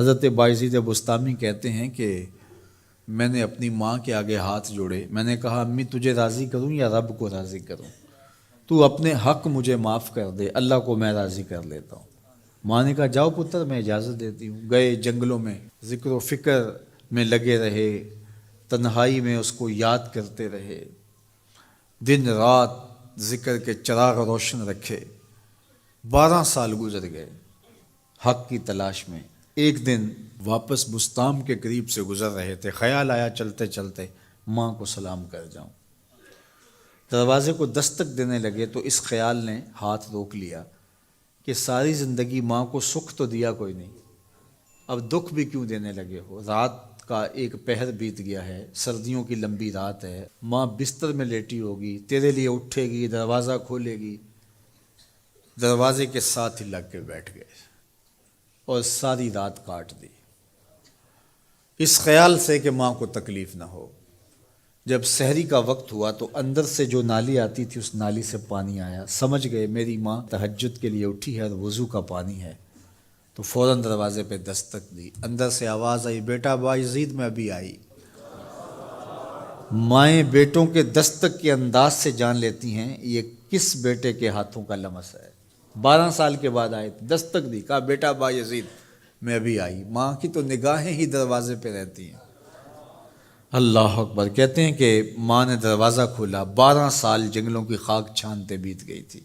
حضرت بایزید بسطامی کہتے ہیں کہ میں نے اپنی ماں کے آگے ہاتھ جوڑے، میں نے کہا امی تجھے راضی کروں یا رب کو راضی کروں؟ تو اپنے حق مجھے معاف کر دے، اللہ کو میں راضی کر لیتا ہوں۔ ماں نے کہا جاؤ پتر میں اجازت دیتی ہوں۔ گئے جنگلوں میں ذکر و فکر میں لگے رہے، تنہائی میں اس کو یاد کرتے رہے، دن رات ذکر کے چراغ روشن رکھے۔ 12 سال گزر گئے حق کی تلاش میں۔ ایک دن واپس بستام کے قریب سے گزر رہے تھے، خیال آیا چلتے چلتے ماں کو سلام کر جاؤں۔ دروازے کو دستک دینے لگے تو اس خیال نے ہاتھ روک لیا کہ ساری زندگی ماں کو سکھ تو دیا کوئی نہیں، اب دکھ بھی کیوں دینے لگے ہو؟ رات کا ایک پہر بیت گیا ہے، سردیوں کی لمبی رات ہے، ماں بستر میں لیٹی ہوگی، تیرے لیے اٹھے گی، دروازہ کھولے گی۔ دروازے کے ساتھ ہی لگ کے بیٹھ گئے اور ساری رات کاٹ دی، اس خیال سے کہ ماں کو تکلیف نہ ہو۔ جب سحری کا وقت ہوا تو اندر سے جو نالی آتی تھی اس نالی سے پانی آیا، سمجھ گئے میری ماں تہجد کے لیے اٹھی ہے اور وضو کا پانی ہے، تو فوراً دروازے پہ دستک دی۔ اندر سے آواز آئی بیٹا بایزید میں ابھی آئی۔ مائیں بیٹوں کے دستک کے انداز سے جان لیتی ہیں یہ کس بیٹے کے ہاتھوں کا لمس ہے۔ 12 سال کے بعد آئے، دستک دی، کہا بیٹا بایزید میں ابھی آئی۔ ماں کی تو نگاہیں ہی دروازے پہ رہتی ہیں۔ اللہ اکبر۔ کہتے ہیں کہ ماں نے دروازہ کھولا، 12 سال جنگلوں کی خاک چھانتے بیت گئی تھی،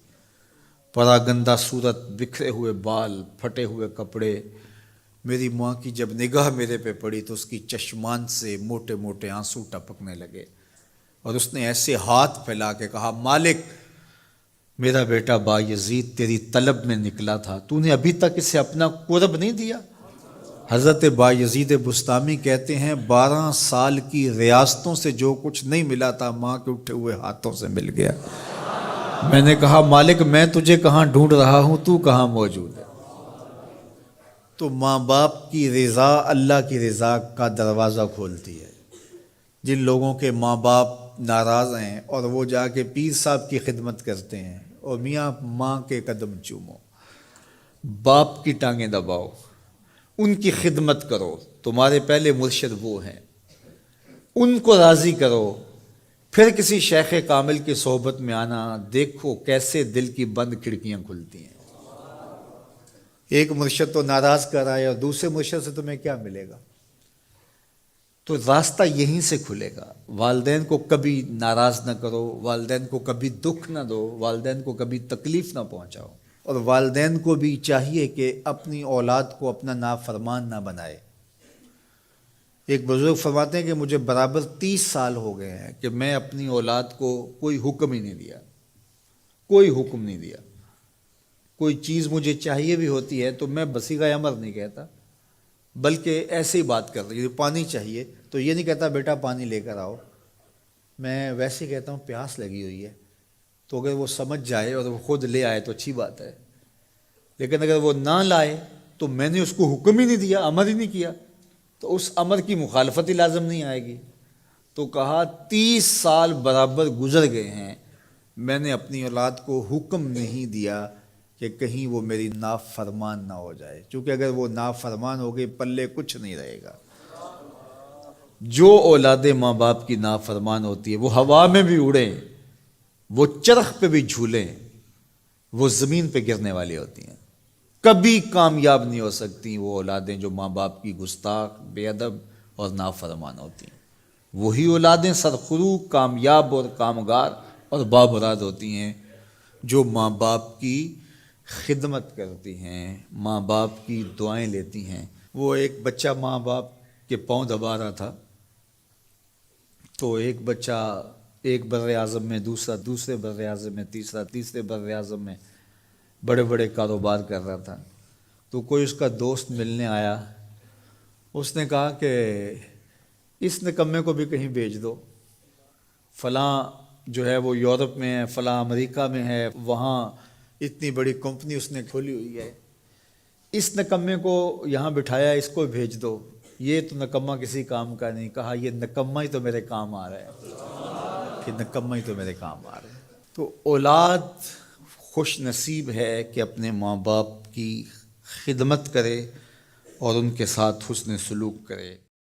پراگندہ صورت، بکھرے ہوئے بال، پھٹے ہوئے کپڑے۔ میری ماں کی جب نگاہ میرے پہ پڑی تو اس کی چشمان سے موٹے موٹے آنسو ٹپکنے لگے، اور اس نے ایسے ہاتھ پھیلا کے کہا مالک میرا بیٹا بایزید تیری طلب میں نکلا تھا، تو نے ابھی تک اسے اپنا قرب نہیں دیا۔ حضرت بایزید بسطامی کہتے ہیں 12 سال کی ریاستوں سے جو کچھ نہیں ملا تھا ماں کے اٹھے ہوئے ہاتھوں سے مل گیا۔ میں نے کہا مالک میں تجھے کہاں ڈھونڈ رہا ہوں، تو کہاں موجود ہے؟ تو ماں باپ کی رضا اللہ کی رضا کا دروازہ کھولتی ہے۔ جن لوگوں کے ماں باپ ناراض ہیں اور وہ جا کے پیر صاحب کی خدمت کرتے ہیں، اور میاں ماں کے قدم چومو، باپ کی ٹانگیں دباؤ، ان کی خدمت کرو، تمہارے پہلے مرشد وہ ہیں، ان کو راضی کرو، پھر کسی شیخ کامل کی صحبت میں آنا، دیکھو کیسے دل کی بند کھڑکیاں کھلتی ہیں۔ ایک مرشد تو ناراض کر آئے اور دوسرے مرشد سے تمہیں کیا ملے گا؟ تو راستہ یہیں سے کھلے گا۔ والدین کو کبھی ناراض نہ کرو، والدین کو کبھی دکھ نہ دو، والدین کو کبھی تکلیف نہ پہنچاؤ، اور والدین کو بھی چاہیے کہ اپنی اولاد کو اپنا نافرمان نہ بنائے۔ ایک بزرگ فرماتے ہیں کہ مجھے برابر 30 سال ہو گئے ہیں کہ میں اپنی اولاد کو کوئی حکم ہی نہیں دیا، کوئی حکم نہیں دیا۔ کوئی چیز مجھے چاہیے بھی ہوتی ہے تو میں بصیغہ امر نہیں کہتا، بلکہ ایسے ہی بات کر رہی ہے۔ پانی چاہیے تو یہ نہیں کہتا بیٹا پانی لے کر آؤ، میں ویسے ہی کہتا ہوں پیاس لگی ہوئی ہے، تو اگر وہ سمجھ جائے اور وہ خود لے آئے تو اچھی بات ہے، لیکن اگر وہ نہ لائے تو میں نے اس کو حکم ہی نہیں دیا، امر ہی نہیں کیا، تو اس امر کی مخالفت ہی لازم نہیں آئے گی۔ تو کہا 30 سال برابر گزر گئے ہیں، میں نے اپنی اولاد کو حکم نہیں دیا کہ کہیں وہ میری نافرمان نہ ہو جائے، چونکہ اگر وہ نافرمان ہو گئی پلے کچھ نہیں رہے گا۔ جو اولاد ماں باپ کی نافرمان ہوتی ہے وہ ہوا میں بھی اڑیں، وہ چرخ پہ بھی جھولیں، وہ زمین پہ گرنے والی ہوتی ہیں، کبھی کامیاب نہیں ہو سکتی وہ اولادیں جو ماں باپ کی گستاخ، بے ادب اور نافرمان ہوتی ہیں۔ وہی اولادیں سرخرو، کامیاب اور کامگار اور بامراد ہوتی ہیں جو ماں باپ کی خدمت کرتی ہیں، ماں باپ کی دعائیں لیتی ہیں۔ وہ ایک بچہ ماں باپ کے پاؤں دبا رہا تھا، تو ایک بچہ ایک بر اعظم میں، دوسرا دوسرے بر اعظم میں، تیسرا تیسرے بر اعظم میں بڑے بڑے کاروبار کر رہا تھا۔ تو کوئی اس کا دوست ملنے آیا، اس نے کہا کہ اس نکمے کو بھی کہیں بھیج دو، فلاں جو ہے وہ یورپ میں ہے، فلاں امریکہ میں ہے، وہاں اتنی بڑی کمپنی اس نے کھولی ہوئی ہے، اس نکمے کو یہاں بٹھایا، اس کو بھیج دو، یہ تو نکمہ کسی کام کا نہیں۔ کہا یہ نکمہ ہی تو میرے کام آ رہا ہے، کہ نکمہ ہی تو میرے کام آ رہا ہے۔ تو اولاد خوش نصیب ہے کہ اپنے ماں باپ کی خدمت کرے، اور ان کے ساتھ حسن سلوک کرے۔